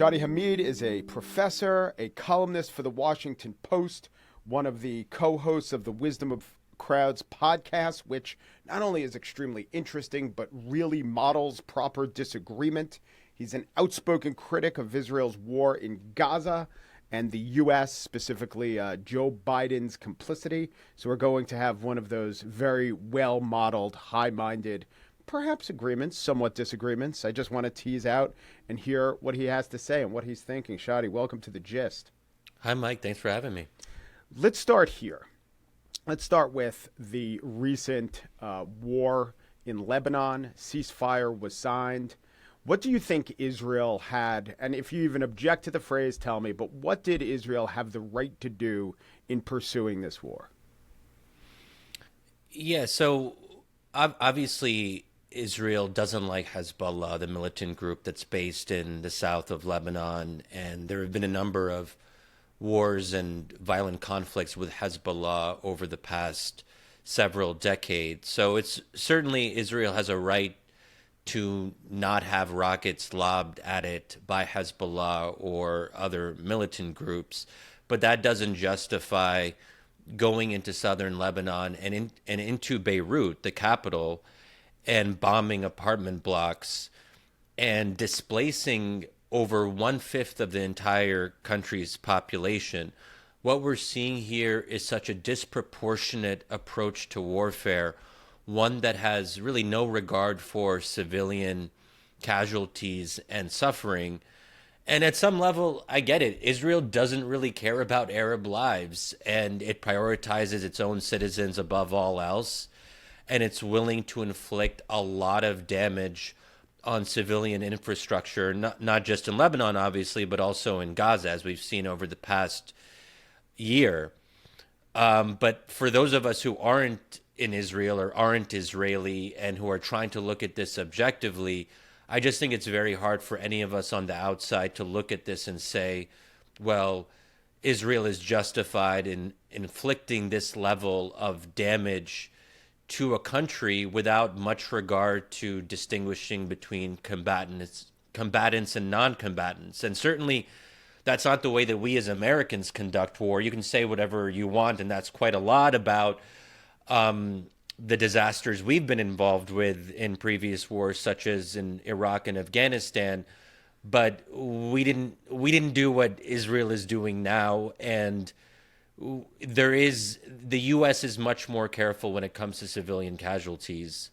Shadi Hamid is a professor, a columnist for the Washington Post, one of the co-hosts of the Wisdom of Crowds podcast, which not only is extremely interesting, but really models proper disagreement. He's an outspoken critic of Israel's war in Gaza and the U.S., specifically Joe Biden's complicity. So we're going to have one of those very well-modeled, high-minded, perhaps agreements, somewhat disagreements. I just want to tease out and hear what he has to say and what he's thinking. Shadi, welcome to The Gist. Hi, Mike. Thanks for having me. Let's start here. Let's start with the recent war in Lebanon. Ceasefire was signed. What do you think Israel had, and if you even object to the phrase, tell me, but what did Israel have the right to do in pursuing this war? Yeah, so obviously Israel doesn't like Hezbollah, the militant group that's based in the south of Lebanon, and there have been a number of wars and violent conflicts with Hezbollah over the past several decades. So it's certainly Israel has a right to not have rockets lobbed at it by Hezbollah or other militant groups, but that doesn't justify going into southern Lebanon and into Beirut, the capital, and bombing apartment blocks and displacing over 1/5 of the entire country's population. What we're seeing here is such a disproportionate approach to warfare, one that has really no regard for civilian casualties and suffering. And at some level, I get it. Israel doesn't really care about Arab lives, and it prioritizes its own citizens above all else. And it's willing to inflict a lot of damage on civilian infrastructure, not just in Lebanon, obviously, but also in Gaza, as we've seen over the past year. But for those of us who aren't in Israel or aren't Israeli and who are trying to look at this objectively, I just think it's very hard for any of us on the outside to look at this and say, well, Israel is justified in inflicting this level of damage to a country without much regard to distinguishing between combatants and non-combatants. And certainly that's not the way that we as Americans conduct war. You can say whatever you want, and that's quite a lot about the disasters we've been involved with in previous wars, such as in Iraq and Afghanistan. But we didn't do what Israel is doing now, and the U.S. is much more careful when it comes to civilian casualties.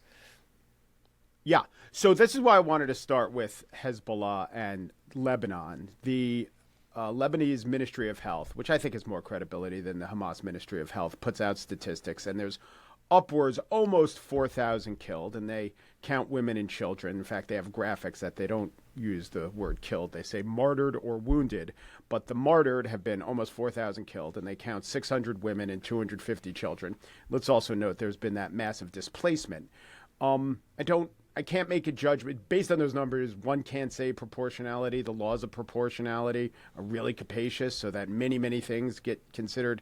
Yeah. So this is why I wanted to start with Hezbollah and Lebanon. The Lebanese Ministry of Health, which I think has more credibility than the Hamas Ministry of Health, puts out statistics, and there's upwards almost 4,000 killed, and they count women and children. In fact, they have graphics that they don't use the word killed. They say martyred or wounded, but the martyred have been almost 4,000 killed, and they count 600 women and 250 children. Let's also note there's been that massive displacement. I can't make a judgment based on those numbers. One can't say proportionality. The laws of proportionality are really capacious so that many things get considered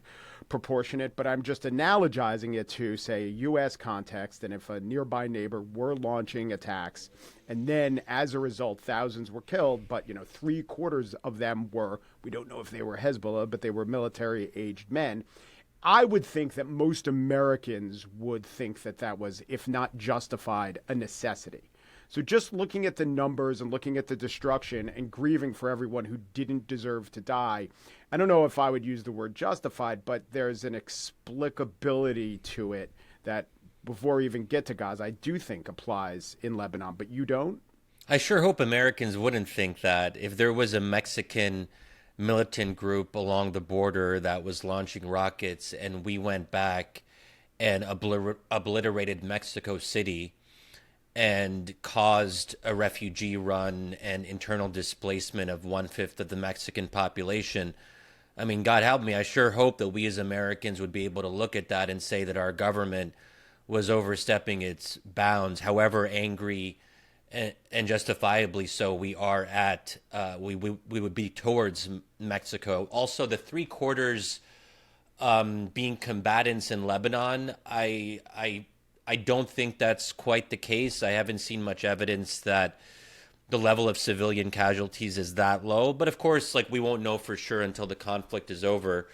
proportionate. But I'm just analogizing it to, say, a U.S. context. And if a nearby neighbor were launching attacks and then as a result, thousands were killed, but, 3/4 of them were, we don't know if they were Hezbollah, but they were military aged men. I would think that most Americans would think that that was, if not justified, a necessity. So just looking at the numbers and looking at the destruction and grieving for everyone who didn't deserve to die, I don't know if I would use the word justified, but there's an explicability to it that before we even get to Gaza, I do think applies in Lebanon, but you don't? I sure hope Americans wouldn't think that. If there was a Mexican militant group along the border that was launching rockets and we went back and obliterated Mexico City and caused a refugee run and internal displacement of 1/5 of the Mexican population, I mean, God help me, I sure hope that we as Americans would be able to look at that and say that our government was overstepping its bounds, however angry and justifiably so we are at we would be towards Mexico. Also, the 3/4 being combatants in Lebanon, I don't think that's quite the case. I haven't seen much evidence that the level of civilian casualties is that low. But of course, like we won't know for sure until the conflict is over.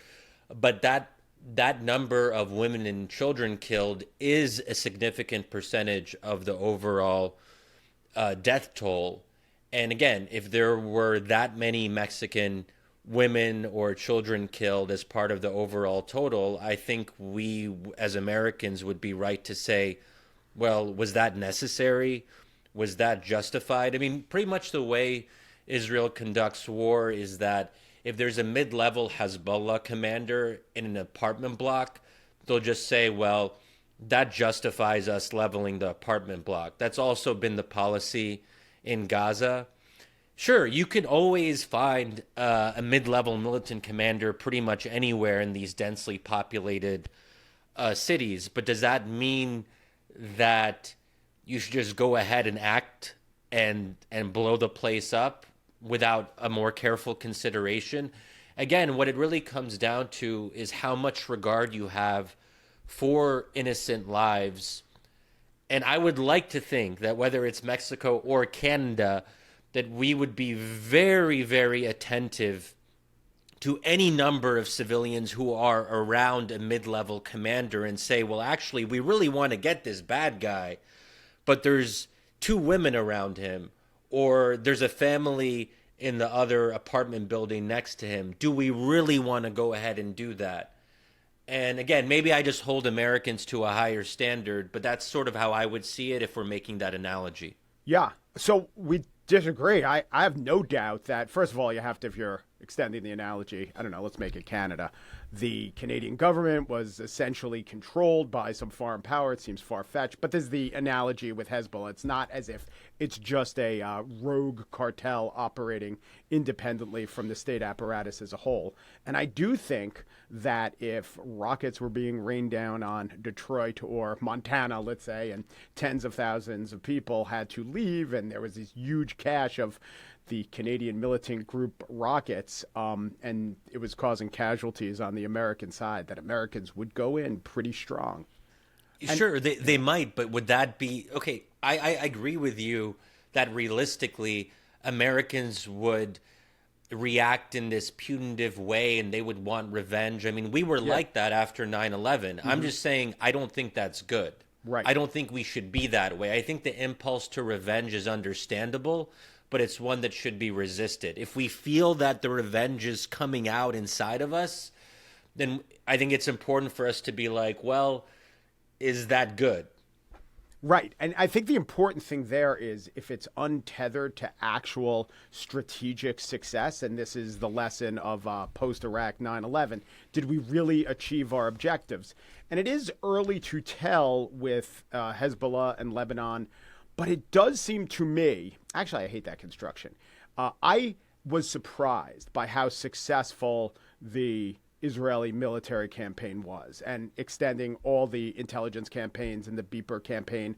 But that number of women and children killed is a significant percentage of the overall death toll. And again, if there were that many Mexican women or children killed as part of the overall total, I think we as Americans would be right to say, well, was that necessary? Was that justified? I mean, pretty much the way Israel conducts war is that if there's a mid-level Hezbollah commander in an apartment block, they'll just say, well, that justifies us leveling the apartment block. That's also been the policy in Gaza. Sure, you can always find a mid-level militant commander pretty much anywhere in these densely populated cities, but does that mean that you should just go ahead and act and blow the place up without a more careful consideration? Again, what it really comes down to is how much regard you have for innocent lives. And I would like to think that whether it's Mexico or Canada, that we would be very, very attentive to any number of civilians who are around a mid-level commander and say, well, actually, we really want to get this bad guy, but there's two women around him, or there's a family in the other apartment building next to him. Do we really want to go ahead and do that? And again, maybe I just hold Americans to a higher standard, but that's sort of how I would see it if we're making that analogy. Yeah. So we disagree. I have no doubt that, first of all, you have to, if you're extending the analogy, I don't know, let's make it Canada. The Canadian government was essentially controlled by some foreign power. It seems far-fetched, but there's the analogy with Hezbollah. It's not as if it's just a rogue cartel operating independently from the state apparatus as a whole. And I do think that if rockets were being rained down on Detroit or Montana, let's say, and tens of thousands of people had to leave, and there was this huge cache of the Canadian militant group rockets, and it was causing casualties on the American side, that Americans would go in pretty strong. Sure, they might, but would that be okay? I agree with you that realistically, Americans would react in this punitive way and they would want revenge. I mean, we were like that after 9/11. I'm just saying, I don't think that's good. Right. I don't think we should be that way. I think the impulse to revenge is understandable, but it's one that should be resisted. If we feel that the revenge is coming out inside of us, then I think it's important for us to be like, well, is that good? Right. And I think the important thing there is if it's untethered to actual strategic success, and this is the lesson of post-Iraq 9/11, did we really achieve our objectives? And it is early to tell with Hezbollah and Lebanon, but it does seem to me, actually I hate that construction, I was surprised by how successful the Israeli military campaign was, and extending all the intelligence campaigns and the Beeper campaign.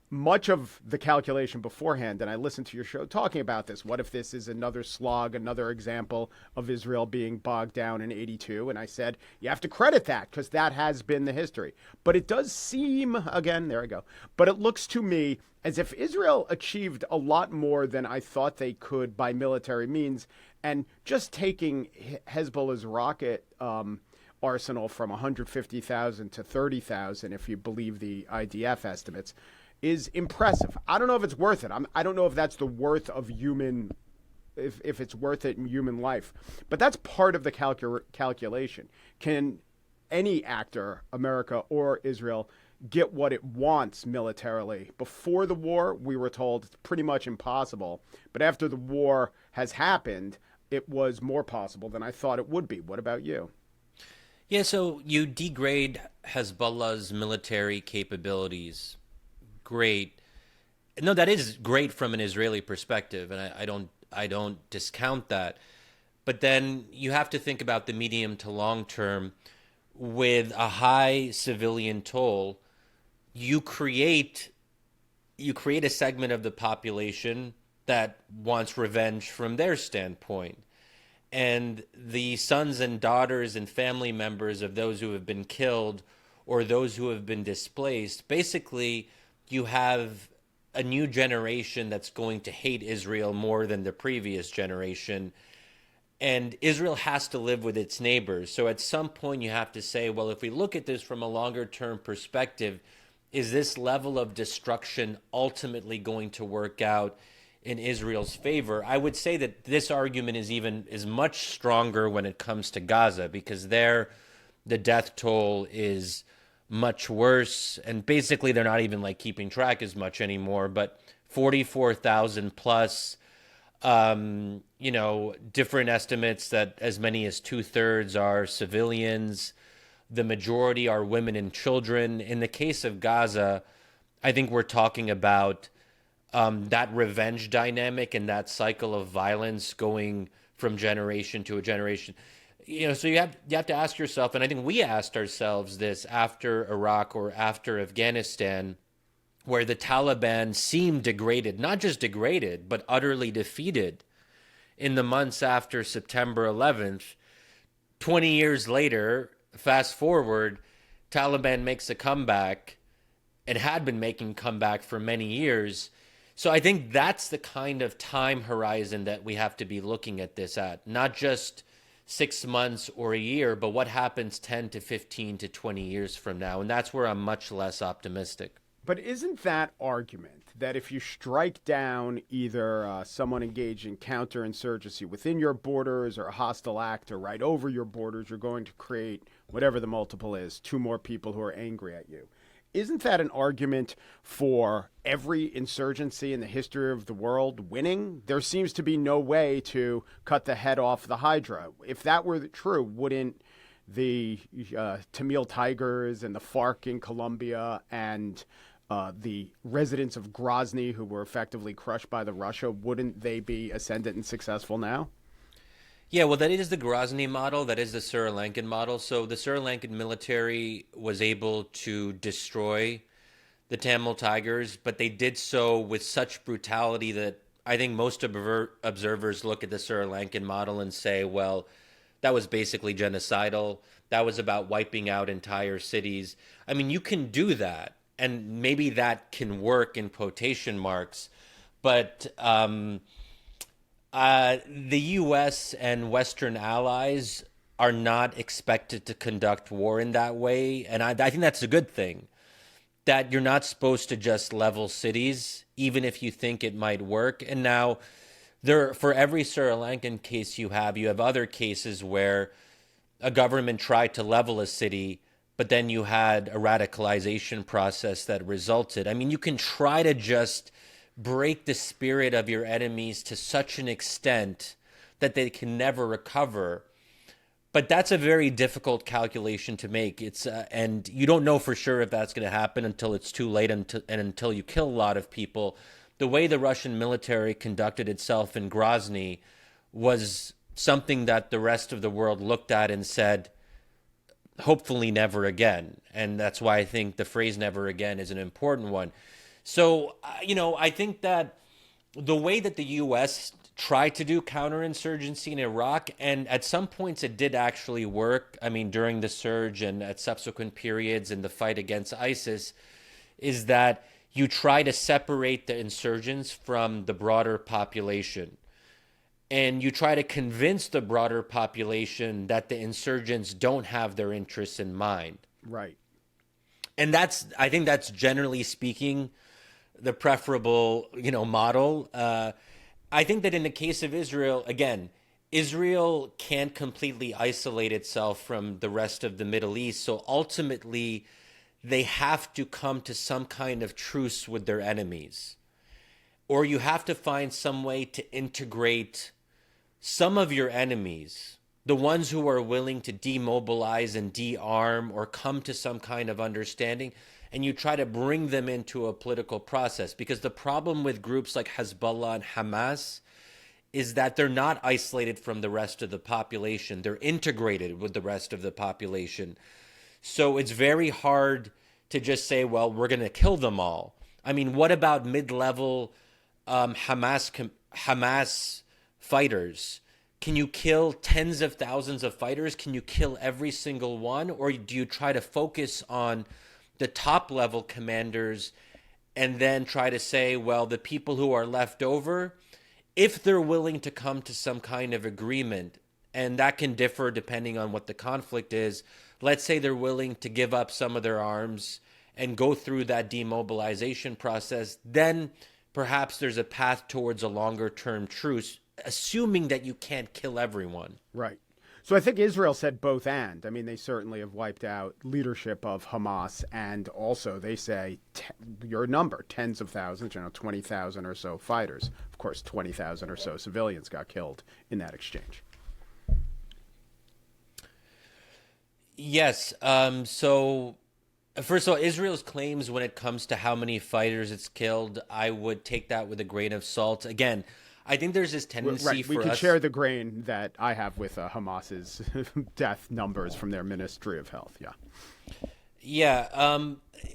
Much of the calculation beforehand, and I listened to your show talking about this, what if this is another slog, another example of Israel being bogged down in 82? And I said, you have to credit that because that has been the history. But it does seem, again, there I go, but it looks to me as if Israel achieved a lot more than I thought they could by military means. And just taking Hezbollah's rocket arsenal from 150,000 to 30,000, if you believe the IDF estimates, is impressive. I don't know if it's worth it. I don't know if that's the worth of human, if it's worth it in human life. But that's part of the calculation. Can any actor, America or Israel, get what it wants militarily? Before the war, we were told it's pretty much impossible. But after the war has happened, it was more possible than I thought it would be. What about you? Yeah, so you degrade Hezbollah's military capabilities. Great. No, that is great from an Israeli perspective, and I don't discount that. But then you have to think about the medium to long term. With a high civilian toll, you create a segment of the population that wants revenge from their standpoint. And the sons and daughters and family members of those who have been killed or those who have been displaced, basically you have a new generation that's going to hate Israel more than the previous generation. And Israel has to live with its neighbors. So at some point, you have to say, well, if we look at this from a longer term perspective, is this level of destruction ultimately going to work out in Israel's favor? I would say that this argument is much stronger when it comes to Gaza, because there the death toll is much worse, and basically they're not even like keeping track as much anymore, but 44,000 plus. Different estimates that as many as 2/3 are civilians. The majority are women and children. In the case of Gaza, I think we're talking about that revenge dynamic and that cycle of violence going from generation to a generation. So you have to ask yourself, and I think we asked ourselves this after Iraq or after Afghanistan, where the Taliban seemed degraded, not just degraded, but utterly defeated in the months after September 11th. 20 years later, fast forward, Taliban makes a comeback and had been making comeback for many years. So I think that's the kind of time horizon that we have to be looking at this at, not just 6 months or a year, but what happens 10 to 15 to 20 years from now. And that's where I'm much less optimistic. But isn't that argument that if you strike down either someone engaged in counterinsurgency within your borders or a hostile actor right over your borders, you're going to create whatever the multiple is, 2 more people who are angry at you? Isn't that an argument for every insurgency in the history of the world winning? There seems to be no way to cut the head off the Hydra. If that were true, wouldn't the Tamil Tigers and the FARC in Colombia and the residents of Grozny who were effectively crushed by the Russia, wouldn't they be ascendant and successful now? Yeah, well, that is the Grozny model. That is the Sri Lankan model. So the Sri Lankan military was able to destroy the Tamil Tigers, but they did so with such brutality that I think most observers look at the Sri Lankan model and say, well, that was basically genocidal. That was about wiping out entire cities. I mean, you can do that, and maybe that can work in quotation marks, but the U.S. and Western allies are not expected to conduct war in that way, and I think that's a good thing, that you're not supposed to just level cities, even if you think it might work. And now, for every Sri Lankan case you have other cases where a government tried to level a city, but then you had a radicalization process that resulted. I mean, you can try to just break the spirit of your enemies to such an extent that they can never recover. But that's a very difficult calculation to make. And you don't know for sure if that's going to happen until it's too late and until you kill a lot of people. The way the Russian military conducted itself in Grozny was something that the rest of the world looked at and said, hopefully never again. And that's why I think the phrase never again is an important one. So, I think that the way that the U.S. tried to do counterinsurgency in Iraq, and at some points it did actually work, I mean, during the surge and at subsequent periods in the fight against ISIS, is that you try to separate the insurgents from the broader population. And you try to convince the broader population that the insurgents don't have their interests in mind. Right. And I think that's generally speaking the preferable, model. I think that in the case of Israel, again, Israel can't completely isolate itself from the rest of the Middle East. So ultimately, they have to come to some kind of truce with their enemies. Or you have to find some way to integrate some of your enemies, the ones who are willing to demobilize and de-arm or come to some kind of understanding, and you try to bring them into a political process. Because the problem with groups like Hezbollah and Hamas is that they're not isolated from the rest of the population. They're integrated with the rest of the population. So it's very hard to just say, well, we're going to kill them all. I mean, what about mid-level Hamas fighters? Can you kill tens of thousands of fighters? Can you kill every single one? Or do you try to focus on the top level commanders and then try to say, well, the people who are left over, if they're willing to come to some kind of agreement, and that can differ depending on what the conflict is. Let's say they're willing to give up some of their arms and go through that demobilization process, then perhaps there's a path towards a longer term truce, assuming that you can't kill everyone. Right. So I think Israel said both and. I mean, they certainly have wiped out leadership of Hamas, and also they say your number, tens of thousands, 20,000 or so fighters. Of course, 20,000 or so civilians got killed in that exchange. Yes. So, first of all, Israel's claims when it comes to how many fighters it's killed, I would take that with a grain of salt. Again, I think there's this tendency right. for We can us. share the grain that I have with Hamas's death numbers from their Ministry of Health. Yeah. Yeah.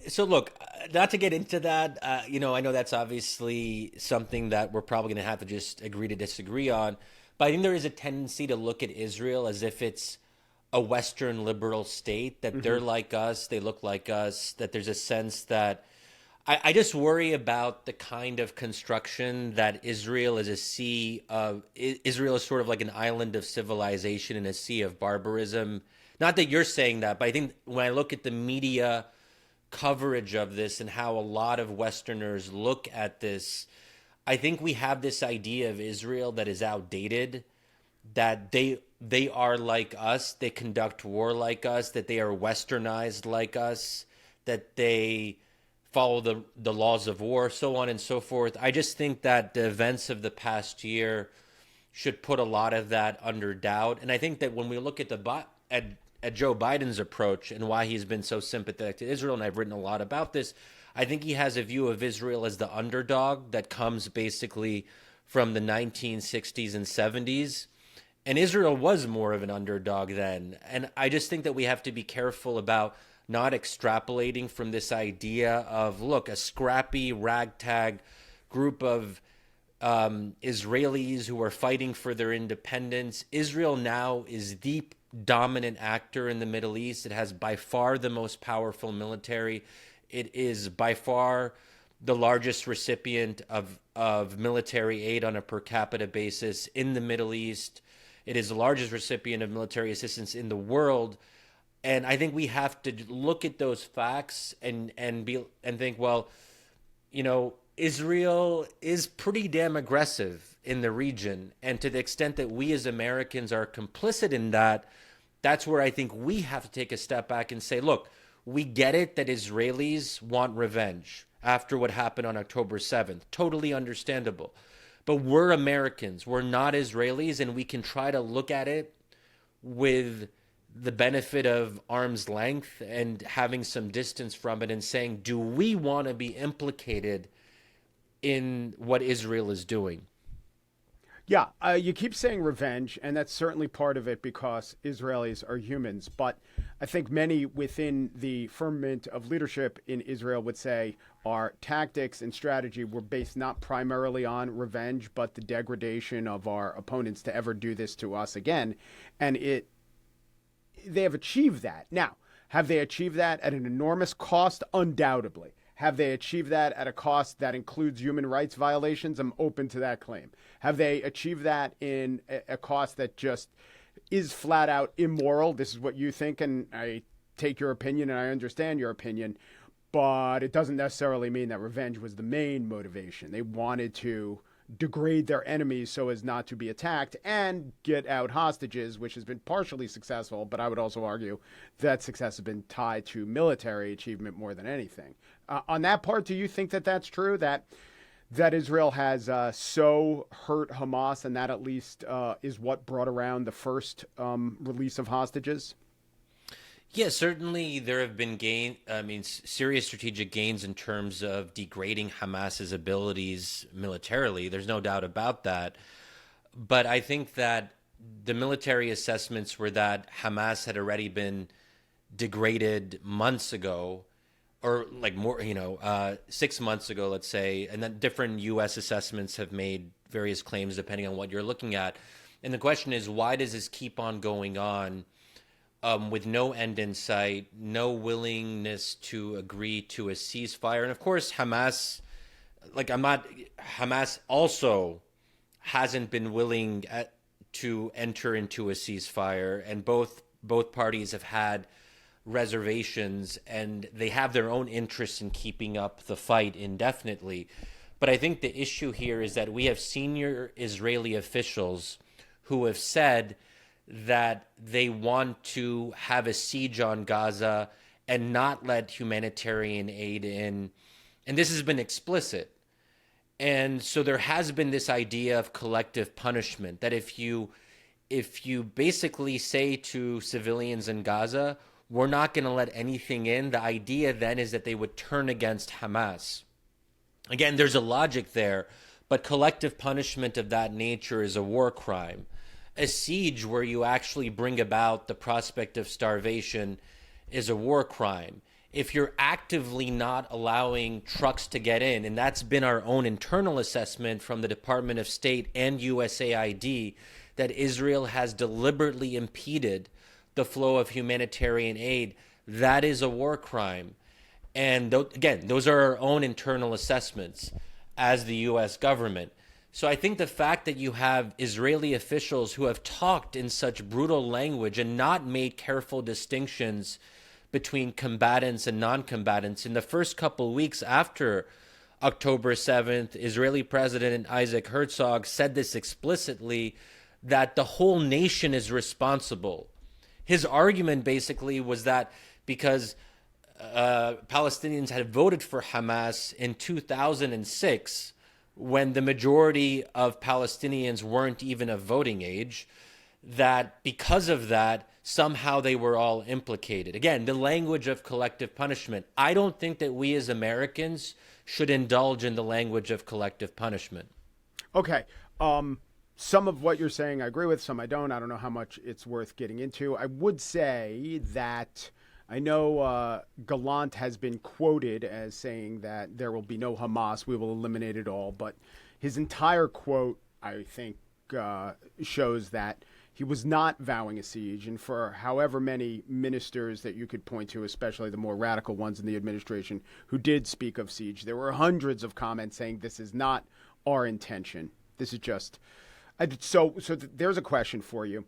So look, not to get into that, I know that's obviously something that we're probably going to have to just agree to disagree on. But I think there is a tendency to look at Israel as if it's a Western liberal state, that they're like us, they look like us, that there's a sense that I just worry about the kind of construction that Israel is Israel is sort of like an island of civilization in a sea of barbarism. Not that you're saying that, but I think when I look at the media coverage of this and how a lot of Westerners look at this, I think we have this idea of Israel that is outdated, that they are like us, they conduct war like us, that they are westernized like us, that they follow the laws of war, so on and so forth. I just think that the events of the past year should put a lot of that under doubt. And I think that when we look at at Joe Biden's approach and why he's been so sympathetic to Israel, and I've written a lot about this, I think he has a view of Israel as the underdog that comes basically from the 1960s and 70s. And Israel was more of an underdog then. And I just think that we have to be careful about not extrapolating from this idea of, look, a scrappy ragtag group of Israelis who are fighting for their independence. Israel now is the dominant actor in the Middle East. It has by far the most powerful military. It is by far the largest recipient of military aid on a per capita basis in the Middle East. It is the largest recipient of military assistance in the world. And I think we have to look at those facts and think, well, Israel is pretty damn aggressive in the region. And to the extent that we as Americans are complicit in that, that's where I think we have to take a step back and say, look, we get it that Israelis want revenge after what happened on October 7th. Totally understandable. But we're Americans. We're not Israelis, and we can try to look at it with the benefit of arm's length and having some distance from it and saying, do we want to be implicated in what Israel is doing? Yeah, you keep saying revenge, and that's certainly part of it because Israelis are humans. But I think many within the firmament of leadership in Israel would say our tactics and strategy were based not primarily on revenge, but the degradation of our opponents to ever do this to us again. And they have achieved that. Now, have they achieved that at an enormous cost? Undoubtedly. Have they achieved that at a cost that includes human rights violations? I'm open to that claim. Have they achieved that in a cost that just is flat out immoral? This is what you think, and I take your opinion and I understand your opinion, but it doesn't necessarily mean that revenge was the main motivation. They wanted to degrade their enemies so as not to be attacked and get out hostages, which has been partially successful, but I would also argue that success has been tied to military achievement more than anything. On that part, do you think that that's true, that Israel has so hurt Hamas, and that at least is what brought around the first release of hostages? Yeah, certainly there have been serious strategic gains in terms of degrading Hamas's abilities militarily. There's no doubt about that. But I think that the military assessments were that Hamas had already been degraded months ago, or like more, 6 months ago, let's say, and then different U.S. assessments have made various claims depending on what you're looking at. And the question is, why does this keep on going on with no end in sight, no willingness to agree to a ceasefire. And of course, Hamas also hasn't been willing to enter into a ceasefire, and both parties have had reservations, and they have their own interests in keeping up the fight indefinitely. But I think the issue here is that we have senior Israeli officials who have said that they want to have a siege on Gaza and not let humanitarian aid in. And this has been explicit. And so there has been this idea of collective punishment, that if you basically say to civilians in Gaza, we're not going to let anything in, the idea then is that they would turn against Hamas. Again, there's a logic there, but collective punishment of that nature is a war crime. A siege where you actually bring about the prospect of starvation is a war crime. If you're actively not allowing trucks to get in, and that's been our own internal assessment from the Department of State and USAID, that Israel has deliberately impeded the flow of humanitarian aid, that is a war crime. And again, those are our own internal assessments as the U.S. government. So I think the fact that you have Israeli officials who have talked in such brutal language and not made careful distinctions between combatants and non-combatants. In the first couple of weeks after October 7th, Israeli President Isaac Herzog said this explicitly, that the whole nation is responsible. His argument basically was that because Palestinians had voted for Hamas in 2006, when the majority of Palestinians weren't even of voting age, that because of that, somehow they were all implicated. Again, the language of collective punishment. I don't think that we as Americans should indulge in the language of collective punishment. Okay. Some of what you're saying I agree with, some I don't. I don't know how much it's worth getting into. I would say that I know Gallant has been quoted as saying that there will be no Hamas, we will eliminate it all. But his entire quote, I think, shows that he was not vowing a siege. And for however many ministers that you could point to, especially the more radical ones in the administration, who did speak of siege, there were hundreds of comments saying this is not our intention. This is just... So there's a question for you.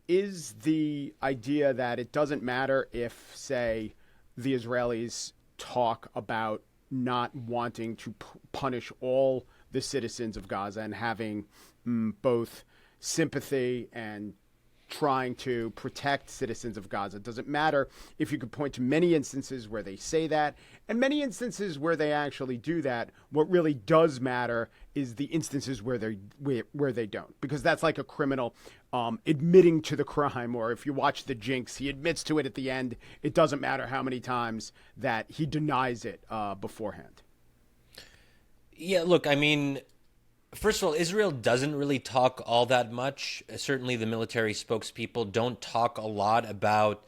Is the idea that it doesn't matter if, say, the Israelis talk about not wanting to punish all the citizens of Gaza and having both sympathy and trying to protect citizens of Gaza? Does it matter if you could point to many instances where they say that and many instances where they actually do that? What really does matter is the instances where they don't, because that's like a criminal admitting to the crime. Or if you watch The Jinx, he admits to it at the end. It doesn't matter how many times that he denies it beforehand. Yeah, look, I mean, first of all, Israel doesn't really talk all that much. Certainly the military spokespeople don't talk a lot about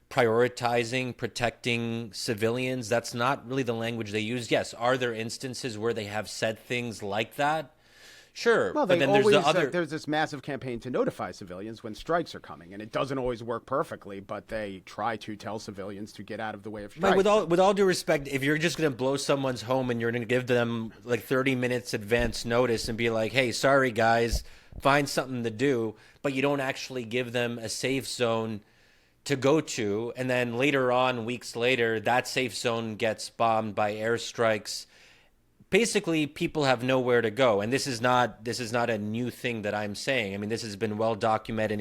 prioritizing, protecting civilians. That's not really the language they use. Yes, are there instances where they have said things like that? Sure. Well, but then always, there's the other... there's this massive campaign to notify civilians when strikes are coming, and it doesn't always work perfectly, but they try to tell civilians to get out of the way of strikes. But with all due respect, if you're just going to blow someone's home and you're going to give them like 30 minutes advance notice and be like, hey, sorry, guys, find something to do, but you don't actually give them a safe zone to go to, and then later on, weeks later, that safe zone gets bombed by airstrikes. Basically, people have nowhere to go, and this is not a new thing that I'm saying. I mean, this has been well documented,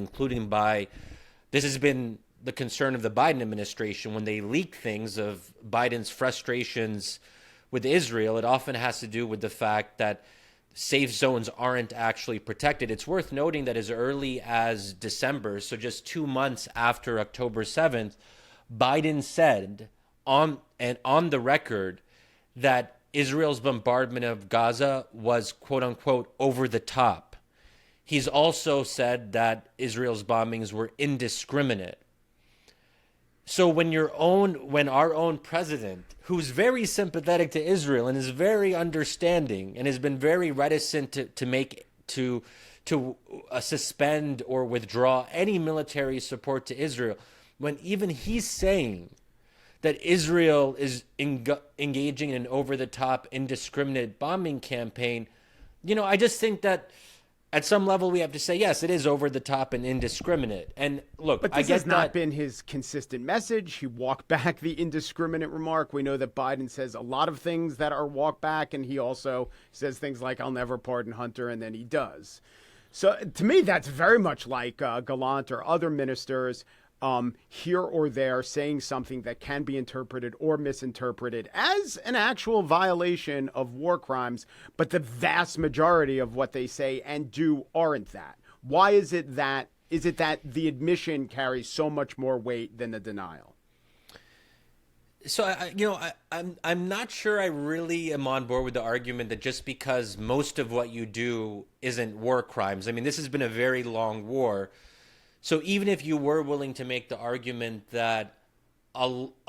this has been the concern of the Biden administration when they leak things of Biden's frustrations with Israel. It often has to do with the fact that safe zones aren't actually protected. It's worth noting that as early as December, so just 2 months after October 7th, Biden said on the record that Israel's bombardment of Gaza was, quote unquote, over the top. He's also said that Israel's bombings were indiscriminate. So when our own president, who's very sympathetic to Israel and is very understanding and has been very reticent to suspend or withdraw any military support to Israel, when even he's saying that Israel is engaging in an over-the-top, indiscriminate bombing campaign, I just think that at some level we have to say, yes, it is over-the-top and indiscriminate. And look, But I this has get not that. been his consistent message. He walked back the indiscriminate remark. We know that Biden says a lot of things that are walked back, and he also says things like, I'll never pardon Hunter, and then he does. So to me, that's very much like Gallant or other ministers here or there saying something that can be interpreted or misinterpreted as an actual violation of war crimes, but the vast majority of what they say and do aren't that. Why is it that the admission carries so much more weight than the denial? So I'm not sure I really am on board with the argument that just because most of what you do isn't war crimes. I mean, this has been a very long war. So even if you were willing to make the argument that a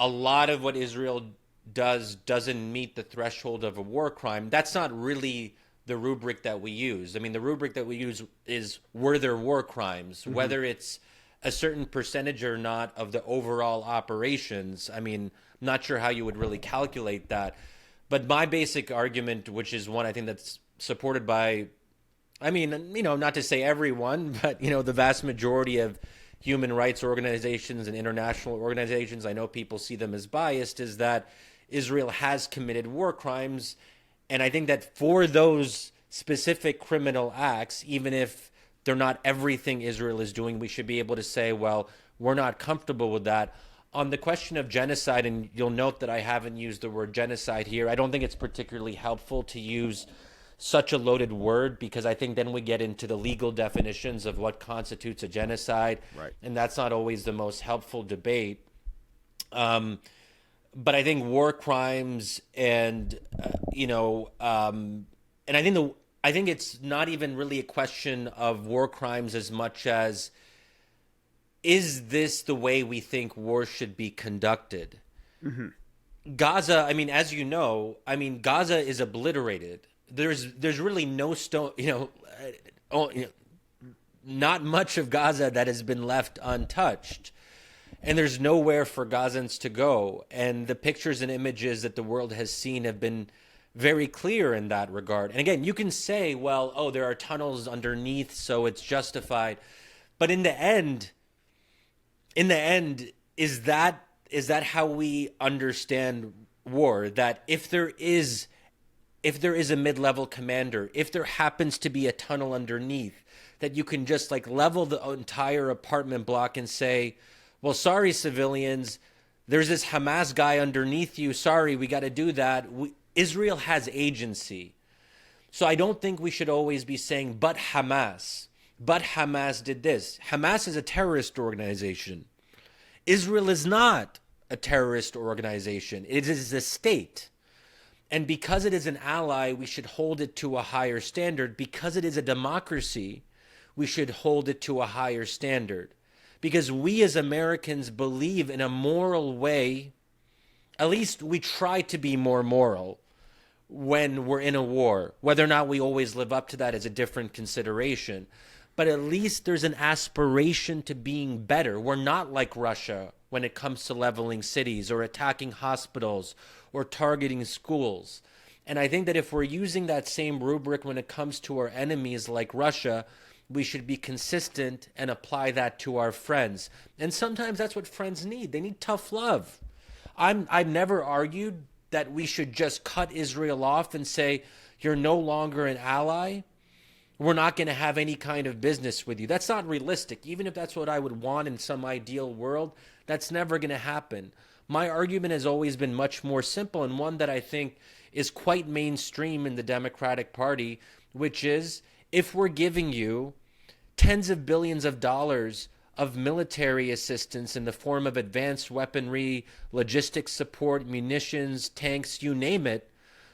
lot of what Israel doesn't meet the threshold of a war crime, that's not really the rubric that we use. I mean, the rubric that we use is, were there war crimes? Mm-hmm. Whether it's a certain percentage or not of the overall operations, I mean, I'm not sure how you would really calculate that. But my basic argument, which is one I think that's supported by, I mean, not to say everyone, but, the vast majority of human rights organizations and international organizations, I know people see them as biased, is that Israel has committed war crimes. And I think that for those specific criminal acts, even if they're not everything Israel is doing, we should be able to say, well, we're not comfortable with that. On the question of genocide, and you'll note that I haven't used the word genocide here, I don't think it's particularly helpful to use such a loaded word, because I think then we get into the legal definitions of what constitutes a genocide. Right. And that's not always the most helpful debate. But I think war crimes and, and I think it's not even really a question of war crimes as much as, is this the way we think war should be conducted? Mm-hmm. Gaza, I mean, as you know, Gaza is obliterated. There's really no stone, not much of Gaza that has been left untouched. And there's nowhere for Gazans to go. And the pictures and images that the world has seen have been very clear in that regard. And again, you can say, well, there are tunnels underneath, so it's justified. But in the end, is that how we understand war? That if there is a mid-level commander, if there happens to be a tunnel underneath, that you can just level the entire apartment block and say, well, sorry, civilians, there's this Hamas guy underneath you. Sorry, we got to do that. Israel has agency. So I don't think we should always be saying, but Hamas did this. Hamas is a terrorist organization. Israel is not a terrorist organization. It is a state. And because it is an ally, we should hold it to a higher standard. Because it is a democracy, we should hold it to a higher standard. Because we as Americans believe in a moral way, at least we try to be more moral when we're in a war. Whether or not we always live up to that is a different consideration. But at least there's an aspiration to being better. We're not like Russia when it comes to leveling cities or attacking hospitals or targeting schools. And I think that if we're using that same rubric when it comes to our enemies like Russia, we should be consistent and apply that to our friends. And sometimes that's what friends need. They need tough love. I've never argued that we should just cut Israel off and say, you're no longer an ally. We're not going to have any kind of business with you. That's not realistic. Even if that's what I would want in some ideal world, that's never going to happen. My argument has always been much more simple, and one that I think is quite mainstream in the Democratic Party, which is, if we're giving you tens of billions of dollars of military assistance in the form of advanced weaponry, logistics support, munitions, tanks, you name it,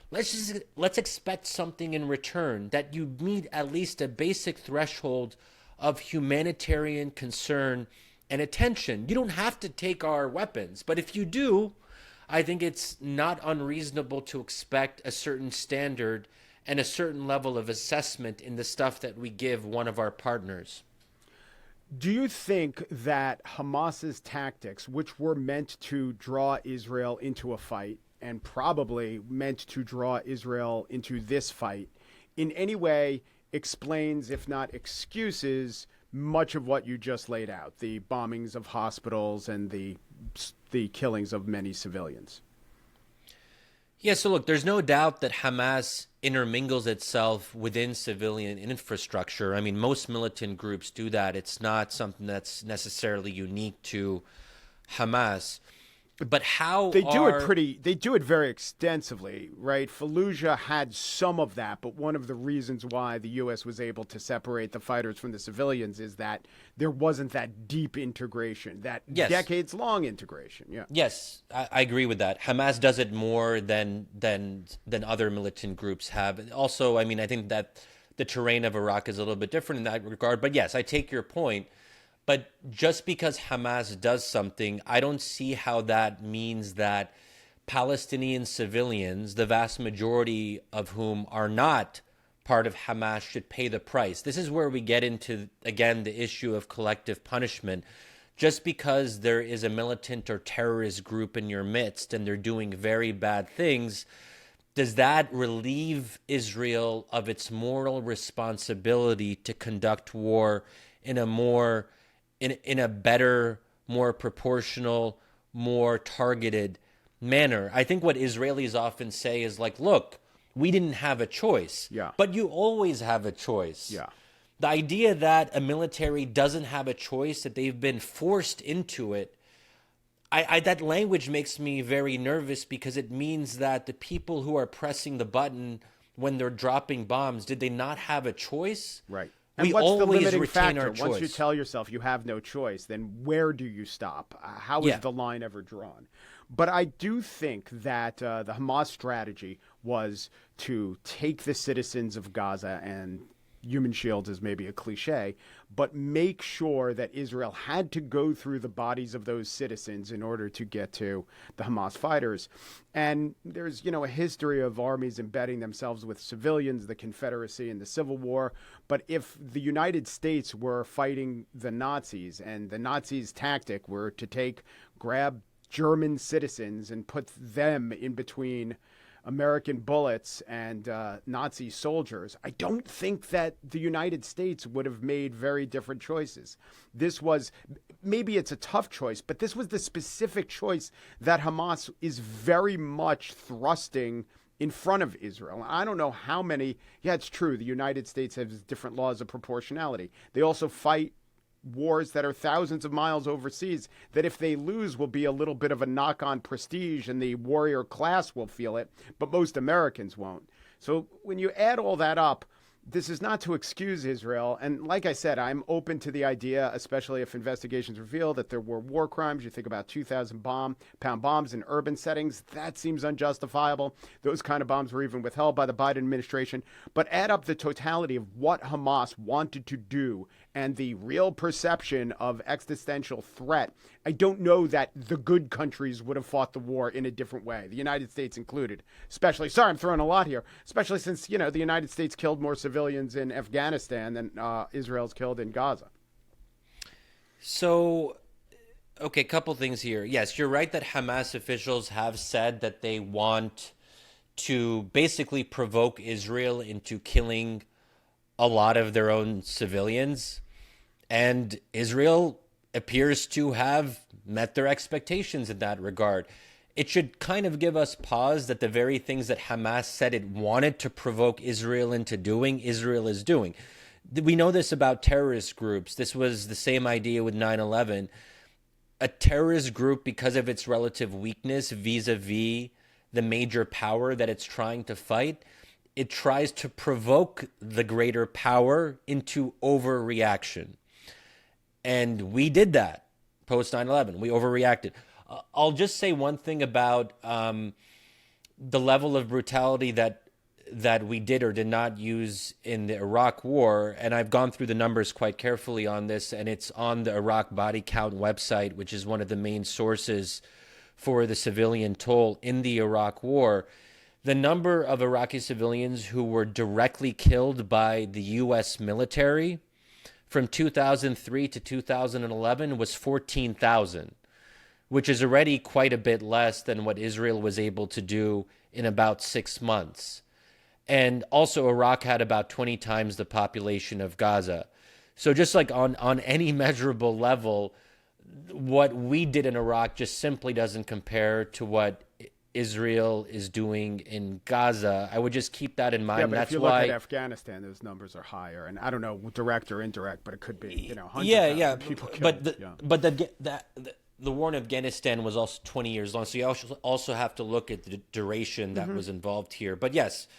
let's expect something in return, that you meet at least a basic threshold of humanitarian concern and attention. You don't have to take our weapons, but if you do, I think it's not unreasonable to expect a certain standard and a certain level of assessment in the stuff that we give one of our partners. Do you think that Hamas's tactics, which were meant to draw Israel into a fight and probably meant to draw Israel into this fight, in any way explains, if not excuses, much of what you just laid out, the bombings of hospitals and the killings of many civilians? Yeah, so look, there's no doubt that Hamas intermingles itself within civilian infrastructure. I mean, most militant groups do that. It's not something that's necessarily unique to Hamas. But how They do it very extensively, right? Fallujah had some of that, but one of the reasons why the US was able to separate the fighters from the civilians is that there wasn't that deep integration, that Yes. decades long integration. Yeah. Yes, I agree with that. Hamas does it more than other militant groups have. Also, I mean, I think that the terrain of Iraq is a little bit different in that regard. But yes, I take your point. But just because Hamas does something, I don't see how that means that Palestinian civilians, the vast majority of whom are not part of Hamas, should pay the price. This is where we get into, again, the issue of collective punishment. Just because there is a militant or terrorist group in your midst and they're doing very bad things, does that relieve Israel of its moral responsibility to conduct war in a more in a better, more proportional, more targeted manner? I think what Israelis often say is like, look, we didn't have a choice. Yeah. But you always have a choice. Yeah. The idea that a military doesn't have a choice, that they've been forced into it, that language makes me very nervous, because it means that the people who are pressing the button when they're dropping bombs, did they not have a choice? Right. We And what's the always limiting retain factor? our Once you choice. tell yourself you have no choice, then where do you stop? How is Yeah. the line ever drawn? But I do think that the Hamas strategy was to take the citizens of Gaza, and human shields is maybe a cliche, but make sure that Israel had to go through the bodies of those citizens in order to get to the Hamas fighters. And there's, a history of armies embedding themselves with civilians, the Confederacy and the Civil War. But if the United States were fighting the Nazis, and the Nazis' tactic were to grab German citizens and put them in between American bullets and Nazi soldiers, I don't think that the United States would have made very different choices. This was, maybe it's a tough choice, but this was the specific choice that Hamas is very much thrusting in front of Israel. I don't know how many, yeah, it's true, the United States has different laws of proportionality. They also fight wars that are thousands of miles overseas, that if they lose will be a little bit of a knock on prestige, and the warrior class will feel it, but most Americans won't. So when you add all that up, this is not to excuse Israel. And like I said, I'm open to the idea, especially if investigations reveal that there were war crimes. You think about 2,000-pound bombs in urban settings. That seems unjustifiable. Those kind of bombs were even withheld by the Biden administration. But add up the totality of what Hamas wanted to do and the real perception of existential threat. I don't know that the good countries would have fought the war in a different way, the United States included. Especially, sorry, I'm throwing a lot here, especially since, the United States killed more civilians in Afghanistan than Israel's killed in Gaza. So, okay, a couple things here. Yes, you're right that Hamas officials have said that they want to basically provoke Israel into killing a lot of their own civilians. And Israel appears to have met their expectations in that regard. It should kind of give us pause that the very things that Hamas said it wanted to provoke Israel into doing, Israel is doing. We know this about terrorist groups. This was the same idea with 9/11. A terrorist group, because of its relative weakness vis-a-vis the major power that it's trying to fight, it tries to provoke the greater power into overreaction. And we did that post 9/11. We overreacted. I'll just say one thing about the level of brutality that we did or did not use in the Iraq War. And I've gone through the numbers quite carefully on this, and it's on the Iraq Body Count website, which is one of the main sources for the civilian toll in the Iraq War. The number of Iraqi civilians who were directly killed by the U.S. military from 2003 to 2011 was 14,000, which is already quite a bit less than what Israel was able to do in about 6 months. And also, Iraq had about 20 times the population of Gaza. So just like on any measurable level, what we did in Iraq just simply doesn't compare to what Israel is doing in Gaza. I would just keep that in mind. Yeah, but That's if you look why at Afghanistan, those numbers are higher, and I don't know, direct or indirect, but it could be, hundreds yeah, of people killed. but the war in Afghanistan was also 20 years long, so you also have to look at the duration that was involved here. But yes,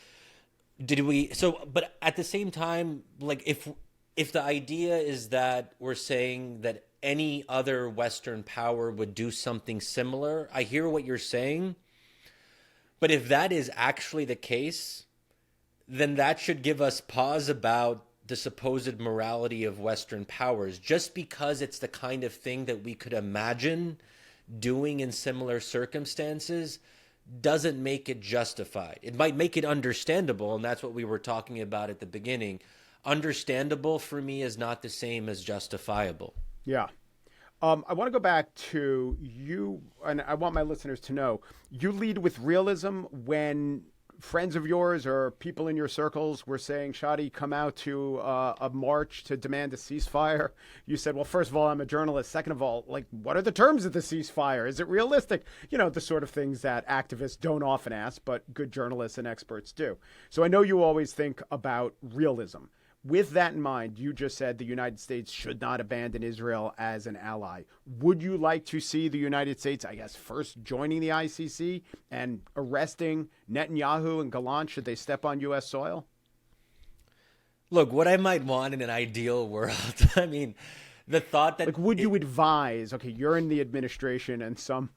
did we? So, but at the same time, like if the idea is that we're saying that any other Western power would do something similar, I hear what you're saying. But if that is actually the case, then that should give us pause about the supposed morality of Western powers. Just because it's the kind of thing that we could imagine doing in similar circumstances doesn't make it justified. It might make it understandable, and that's what we were talking about at the beginning. Understandable for me is not the same as justifiable. Yeah. I want to go back to you, and I want my listeners to know, you lead with realism when friends of yours or people in your circles were saying, Shadi, come out to a march to demand a ceasefire. You said, well, first of all, I'm a journalist. Second of all, like, what are the terms of the ceasefire? Is it realistic? The sort of things that activists don't often ask, but good journalists and experts do. So I know you always think about realism. With that in mind, you just said the United States should not abandon Israel as an ally. Would you like to see the United States, I guess, first joining the ICC and arresting Netanyahu and Gallant should they step on U.S. soil? Look, what I might want in an ideal world, I mean, the thought that... Like, would you advise, okay, you're in the administration and some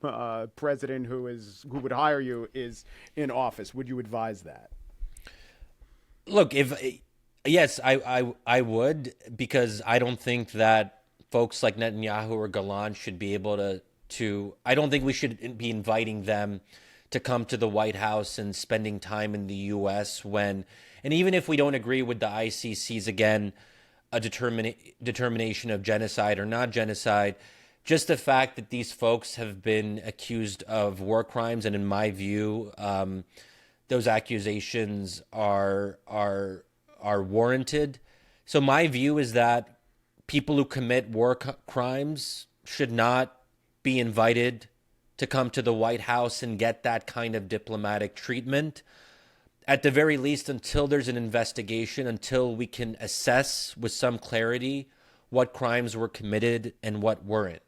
president who would hire you is in office. Would you advise that? Look, yes, I would, because I don't think that folks like Netanyahu or Gallant should be able to I don't think we should be inviting them to come to the White House and spending time in the U.S. and even if we don't agree with the ICC's, again, a determination of genocide or not genocide, just the fact that these folks have been accused of war crimes, and in my view, those accusations are warranted. So my view is that people who commit war crimes should not be invited to come to the White House and get that kind of diplomatic treatment. At the very least, until there's an investigation, until we can assess with some clarity what crimes were committed and what weren't.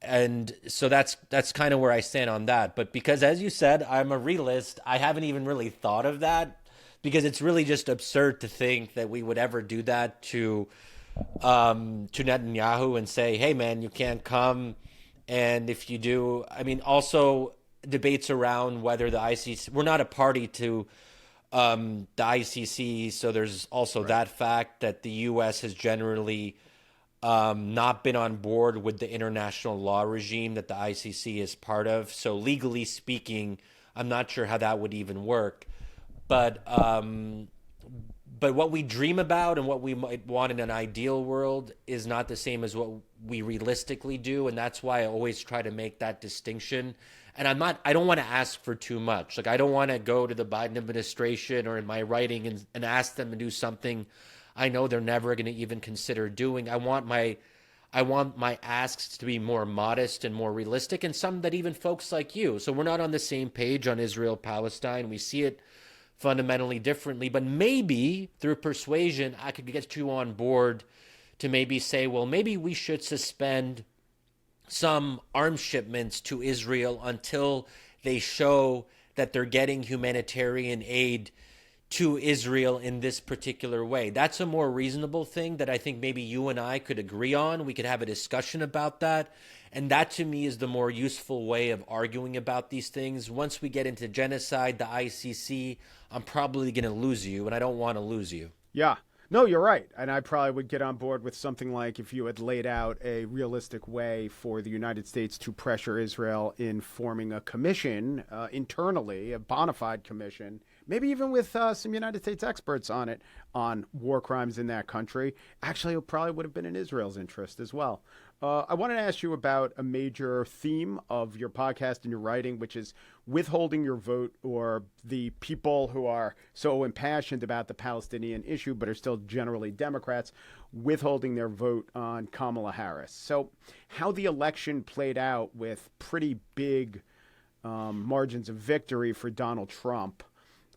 And so that's kind of where I stand on that. But because, as you said, I'm a realist, I haven't even really thought of that, because it's really just absurd to think that we would ever do that to Netanyahu and say, hey, man, you can't come. And if you do, I mean, also debates around whether the ICC, we're not a party to the ICC. So there's also that fact that the U.S. has generally not been on board with the international law regime that the ICC is part of. So legally speaking, I'm not sure how that would even work. But what we dream about and what we might want in an ideal world is not the same as what we realistically do, and that's why I always try to make that distinction. And I don't want to ask for too much. Like, I don't want to go to the Biden administration or in my writing and ask them to do something I know they're never going to even consider doing. I want my asks to be more modest and more realistic, and some that even folks like you. So we're not on the same page on Israel-Palestine. We see it fundamentally differently, but maybe through persuasion, I could get you on board to maybe say, well, maybe we should suspend some arms shipments to Israel until they show that they're getting humanitarian aid to Israel in this particular way. That's a more reasonable thing that I think maybe you and I could agree on. We could have a discussion about that. And that, to me, is the more useful way of arguing about these things. Once we get into genocide, the ICC, I'm probably going to lose you, and I don't want to lose you. Yeah. No, you're right. And I probably would get on board with something like if you had laid out a realistic way for the United States to pressure Israel in forming a commission internally, a bona fide commission, maybe even with some United States experts on it, on war crimes in that country. Actually, it probably would have been in Israel's interest as well. I wanted to ask you about a major theme of your podcast and your writing, which is withholding your vote, or the people who are so impassioned about the Palestinian issue but are still generally Democrats, withholding their vote on Kamala Harris. So, how the election played out with pretty big margins of victory for Donald Trump.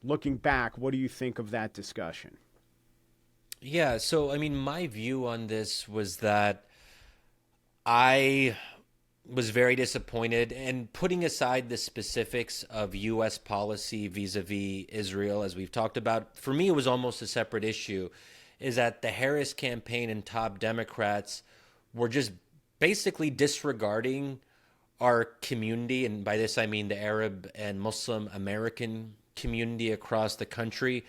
Looking back, what do you think of that discussion? Yeah, so I mean, my view on this was that I was very disappointed, and putting aside the specifics of U.S. policy vis-a-vis Israel, as we've talked about, for me, it was almost a separate issue, is that the Harris campaign and top Democrats were just basically disregarding our community, and by this I mean the Arab and Muslim American community across the country.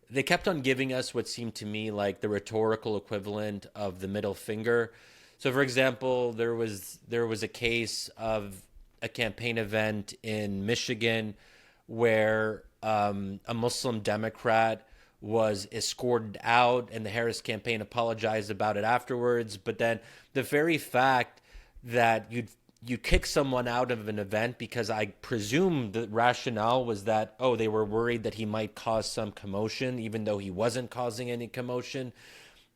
They kept on giving us what seemed to me like the rhetorical equivalent of the middle finger. So, for example, there was a case of a campaign event in Michigan where a Muslim Democrat was escorted out, and the Harris campaign apologized about it afterwards. But then the very fact that you kick someone out of an event because I presume the rationale was that, oh, they were worried that he might cause some commotion, even though he wasn't causing any commotion.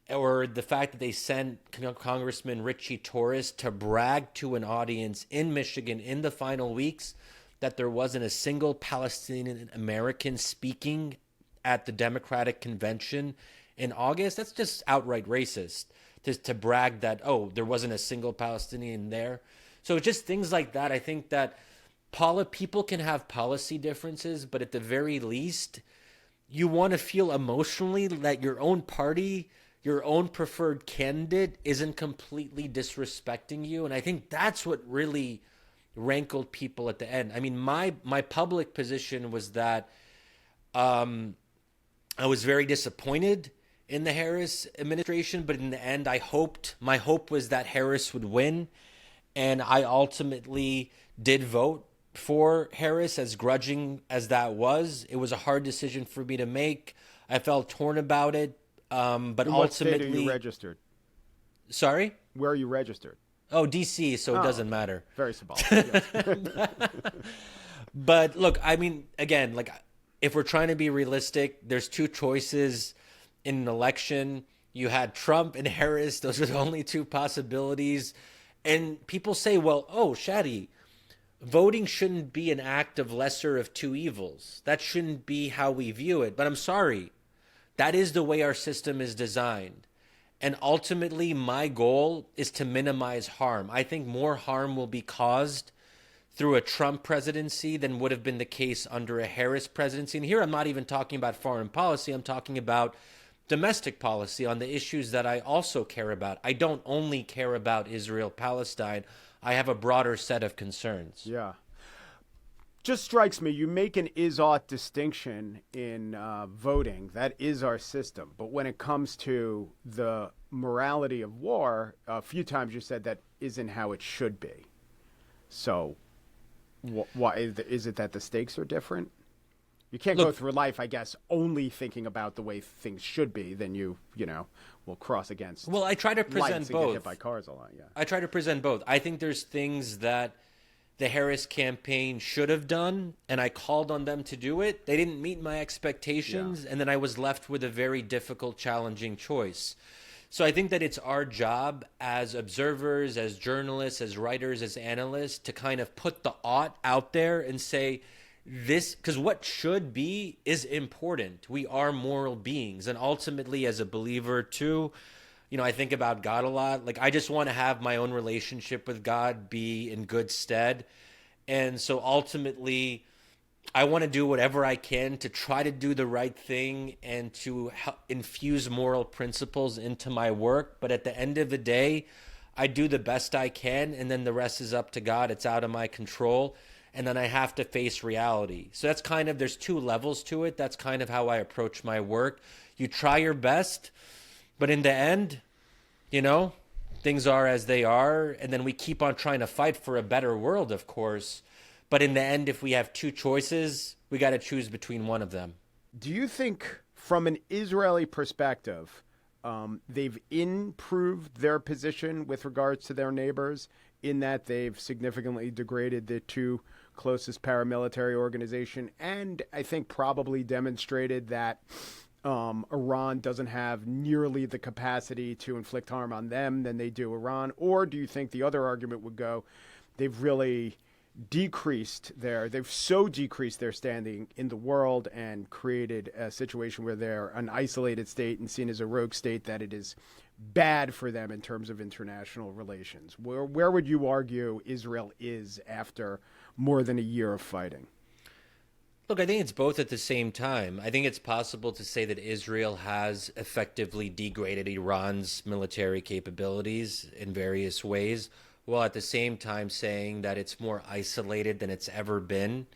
Or the fact that they sent Congressman Richie Torres to brag to an audience in Michigan in the final weeks that there wasn't a single Palestinian American speaking at the Democratic convention in August. That's just outright racist to brag that, oh, there wasn't a single Palestinian there. So just things like that. I think that people can have policy differences, but at the very least, you want to feel emotionally that your own party, your own preferred candidate isn't completely disrespecting you. And I think that's what really rankled people at the end. I mean, my public position was that I was very disappointed in the Harris administration, but in the end, my hope was that Harris would win. And I ultimately did vote for Harris, as grudging as that was. It was a hard decision for me to make. I felt torn about it. But In what ultimately, state are you registered? Sorry? Where are you registered? Oh, DC, so it doesn't matter. Very symbolic. Yes. But look, I mean, again, like, if we're trying to be realistic, there's two choices in an election. You had Trump and Harris. Those are the only two possibilities. And people say, well, oh, Shadi, voting shouldn't be an act of lesser of two evils. That shouldn't be how we view it. But I'm sorry. That is the way our system is designed. And ultimately, my goal is to minimize harm. I think more harm will be caused through a Trump presidency than would have been the case under a Harris presidency. And here I'm not even talking about foreign policy. I'm talking about domestic policy on the issues that I also care about. I don't only care about Israel-Palestine. I have a broader set of concerns. Yeah. Just strikes me, you make an is-ought distinction in voting. That is our system. But when it comes to the morality of war, a few times you said that isn't how it should be. So why is it that the stakes are different? You can't go through life, I guess, only thinking about the way things should be. Then you will cross against. Well, I try to present lights and both. Get hit by cars a lot. Yeah. I try to present both. I think there's things that the Harris campaign should have done, and I called on them to do it. They didn't meet my expectations, and then I was left with a very difficult, challenging choice. So I think that it's our job as observers, as journalists, as writers, as analysts to kind of put the ought out there and say, this, because what should be is important. We are moral beings. And ultimately, as a believer too, I think about God a lot. Like, I just want to have my own relationship with God be in good stead. And so ultimately, I want to do whatever I can to try to do the right thing and to infuse moral principles into my work. But at the end of the day, I do the best I can, and then the rest is up to God. It's out of my control. And then I have to face reality. So that's kind of, there's two levels to it. That's kind of how I approach my work. You try your best, but in the end, things are as they are. And then we keep on trying to fight for a better world, of course. But in the end, if we have two choices, we got to choose between one of them. Do you think, from an Israeli perspective, they've improved their position with regards to their neighbors in that they've significantly degraded the two closest paramilitary organization, and I think probably demonstrated that Iran doesn't have nearly the capacity to inflict harm on them than they do Iran? Or do you think the other argument would go, they've really they've so decreased their standing in the world and created a situation where they're an isolated state and seen as a rogue state that it is bad for them in terms of international relations? Where would you argue Israel is after more than a year of fighting? Look, I think it's both at the same time. I think it's possible to say that Israel has effectively degraded Iran's military capabilities in various ways, while at the same time saying that it's more isolated than it's ever been.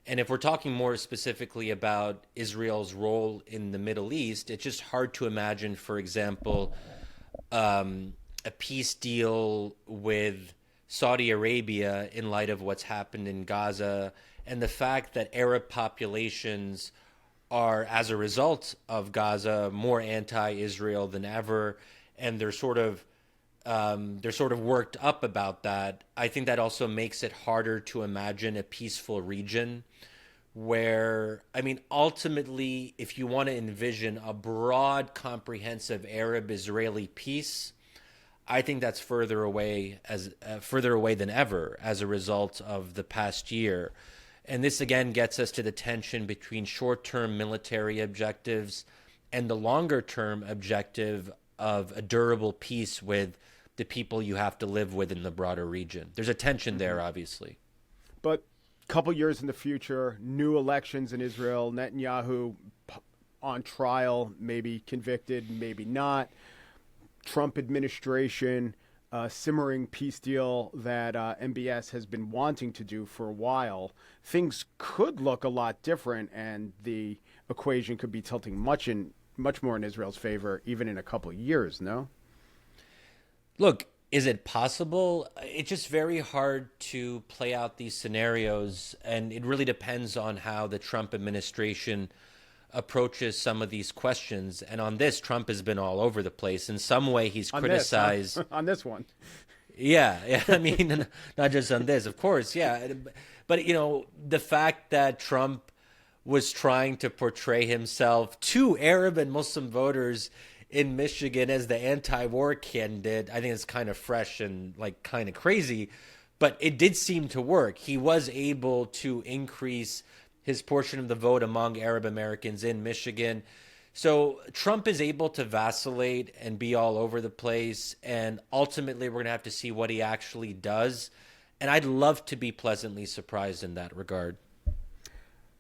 And if we're talking more specifically about Israel's role in the Middle East, it's just hard to imagine, for example, a peace deal with Saudi Arabia in light of what's happened in Gaza and the fact that Arab populations are, as a result of Gaza, more anti-Israel than ever, and they're sort of worked up about that. I think that also makes it harder to imagine a peaceful region where, I mean, ultimately, if you want to envision a broad, comprehensive Arab-Israeli peace, I think that's further away than ever as a result of the past year. And this again gets us to the tension between short-term military objectives and the longer-term objective of a durable peace with the people you have to live with in the broader region. There's a tension there, obviously. But a couple years in the future, new elections in Israel, Netanyahu on trial, maybe convicted, maybe not. Trump administration, simmering peace deal that MBS has been wanting to do for a while. Things could look a lot different, and the equation could be tilting much more in Israel's favor, even in a couple of years, no? Look, is it possible? It's just very hard to play out these scenarios, and it really depends on how the Trump administration approaches some of these questions. And on this, Trump has been all over the place. In some way, he's criticized. This, huh? On this one. Yeah. I mean, not just on this, of course. Yeah. But, you know, the fact that Trump was trying to portray himself to Arab and Muslim voters in Michigan as the anti-war candidate, I think it's kind of fresh and like kind of crazy, but it did seem to work. He was able to increase his portion of the vote among Arab Americans in Michigan. So Trump is able to vacillate and be all over the place, and ultimately we're going to have to see what he actually does. And I'd love to be pleasantly surprised in that regard.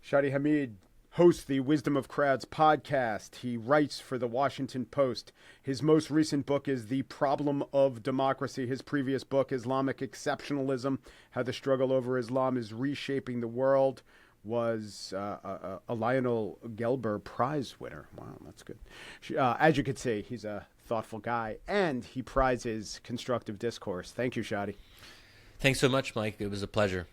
Shadi Hamid hosts the Wisdom of Crowds podcast. He writes for the Washington Post. His most recent book is The Problem of Democracy. His previous book, Islamic Exceptionalism, How the Struggle Over Islam is Reshaping the World, was a Lionel Gelber Prize winner. Wow, that's good. As you could see, he's a thoughtful guy, and he prizes constructive discourse. Thank you, Shadi. Thanks so much, Mike. It was a pleasure.